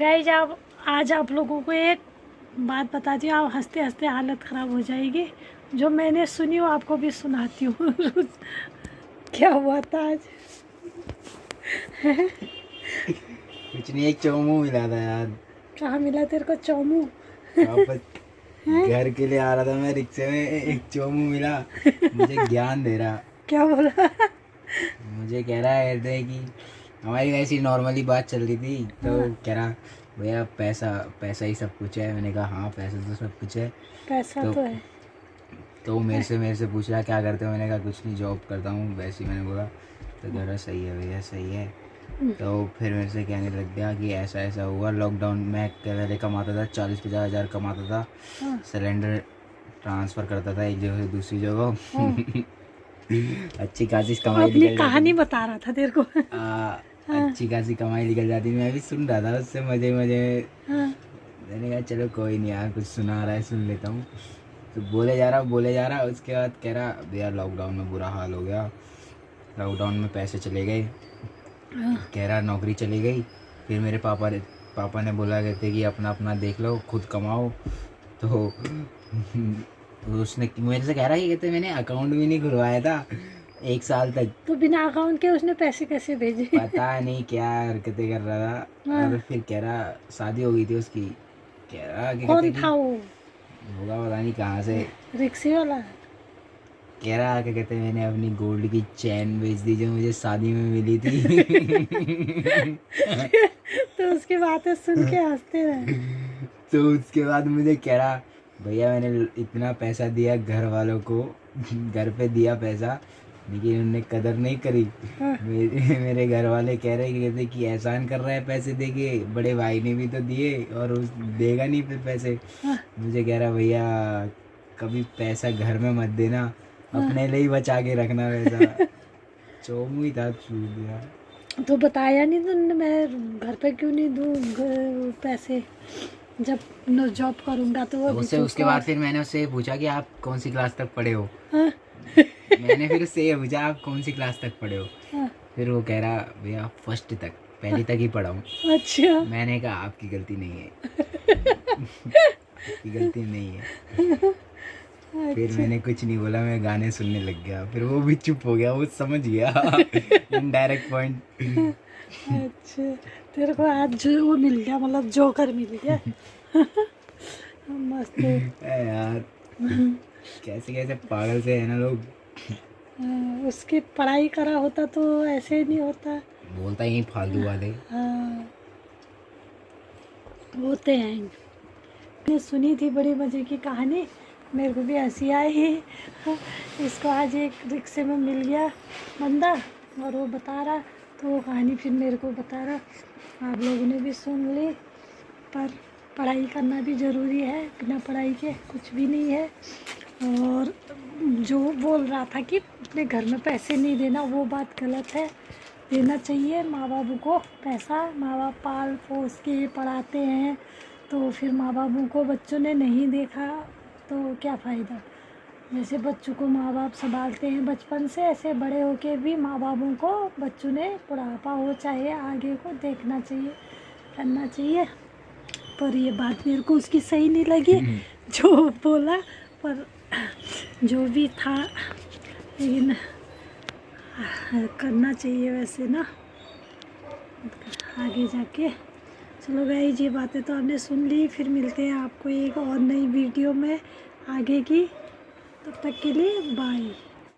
Guys आज आप लोगों को एक बात बताती हूँ, आप हंसते हंसते हालत ख़राब हो जाएगी। जो मैंने सुनी वो आपको भी सुनाती हूँ। क्या हुआ था आज? कुछ नहीं, एक चौमू मिला था यार। कहाँ मिला तेरे को चौमू? वापस घर के लिए आ रहा था मैं रिक्शे में, एक चौमू मिला, मुझे ज्ञान दे रहा। क्या बोला? मुझे कह रहा है कि हमारी वैसी नॉर्मली बात चल रही थी, तो कह रहा भैया पैसा पैसा ही सब कुछ है। मैंने कहा हाँ पैसा तो सब कुछ है। पैसा तो है। तो मेरे से पूछ रहा क्या करते हो। मैंने कहा कुछ नहीं, जॉब करता हूँ वैसे ही। मैंने बोला तो कह रहा सही है भैया सही है। तो फिर मेरे से कहने लग गया कि ऐसा ऐसा हुआ लॉकडाउन में। पहले कमाता था 40-50 हज़ार कमाता था। सिलेंडर ट्रांसफ़र करता था एक जगह से दूसरी जगह। अच्छी खासी कमाई अपनी निकल कहानी जाती। बता रहा था तेरे को। अच्छी खासी कमाई निकल जाती। मैं भी सुन रहा था उससे मजे मजे में। हाँ। मैंने कहा चलो कोई नहीं यार, कुछ सुना रहा है सुन लेता हूँ। तो बोले जा रहा। उसके बाद कह रहा भैया लॉकडाउन में बुरा हाल हो गया, लॉकडाउन में पैसे चले गए। कह रहा नौकरी चली गई। फिर मेरे पापा ने बोला कहते कि अपना अपना देख लो, खुद कमाओ। तो उसने मेरे से कह रहा है कि कहते मैंने अकाउंट भी नहीं खुलवाया था 1 साल तक। तो बिना अकाउंट के उसने पैसे कैसे भेजे? पता नहीं क्या हरकतें कर रहा था। और फिर कह रहा शादी हो गई थी उसकी। कह रहा कि कौन कहते था वो? होगा पता नहीं कहाँ से। रिक्शे वाला? कह रहा क्या कहते मैंने अपनी गोल्ड की चैन बेच दी जो मुझे शादी में मिली थी। तो उसकी बातें सुन के हंसते रहे। तो उसके बाद मुझे कह रहा भैया मैंने इतना पैसा दिया घर वालों को, घर पे दिया पैसा, लेकिन उन्होंने कदर नहीं करी। मेरे घर वाले कह रहे कहते कि एहसान कर रहा है पैसे दे के, बड़े भाई ने भी तो दिए और उस देगा नहीं फिर पैसे। मुझे कह रहा भैया कभी पैसा घर में मत देना, अपने लिए ही बचा के रखना पैसा। चोमू ही था, छूट दिया। तो बताया नहीं तुमने मैं घर पे क्यों नहीं दूँ पैसे, जब न जॉब करूँगा तो वो उससे उसके बाद फिर मैंने उससे पूछा कि आप कौन सी क्लास तक पढ़े हो। हाँ? मैंने फिर उससे ये पूछा आप कौन सी क्लास तक पढ़े हो। हाँ। फिर वो कह रहा भैया फर्स्ट तक, पहली तक ही पढ़ा हूँ। अच्छा। मैंने कहा आपकी गलती नहीं है। आपकी गलती नहीं है। फिर मैंने कुछ नहीं बोला, मैं गाने सुनने लग गया। फिर वो भी चुप हो गया, वो समझ गया इनडायरेक्ट पॉइंट। अच्छा, तेरे को आज जो वो मिल गया, मतलब जोकर मिल गया। मस्त है। यार कैसे कैसे पागल से है ना लोग। उसकी पढ़ाई करा होता तो ऐसे नहीं होता। बोलता ही फालतू वाले। हाँ, होते हैं। मैंने सुनी थी बड़ी मज़े की कहानी, मेरे को भी हंसी आई। इसको आज एक रिक्शे में मिल गया बंदा और वो बता रहा, तो वो कहानी फिर मेरे को बता रहा। आप लोगों ने भी सुन ली, पर पढ़ाई करना भी ज़रूरी है, बिना पढ़ाई के कुछ भी नहीं है। और जो बोल रहा था कि अपने घर में पैसे नहीं देना, वो बात गलत है। देना चाहिए माँ बाबू को पैसा। माँ बाप पाल पोस के पढ़ाते हैं, तो फिर माँ बाबू को बच्चों ने नहीं देखा तो क्या फ़ायदा। जैसे बच्चों को माँ बाप संभालते हैं बचपन से, ऐसे बड़े होके भी माँ बाबू को बच्चों ने बुढ़ापा हो चाहे आगे को देखना चाहिए, करना चाहिए। पर ये बात मेरे को उसकी सही नहीं लगी जो बोला, पर जो भी था, लेकिन करना चाहिए वैसे ना आगे जाके। चलो गाइस, ये बातें तो आपने सुन ली। फिर मिलते हैं आपको एक और नई वीडियो में आगे की। तब तक के लिए बाय।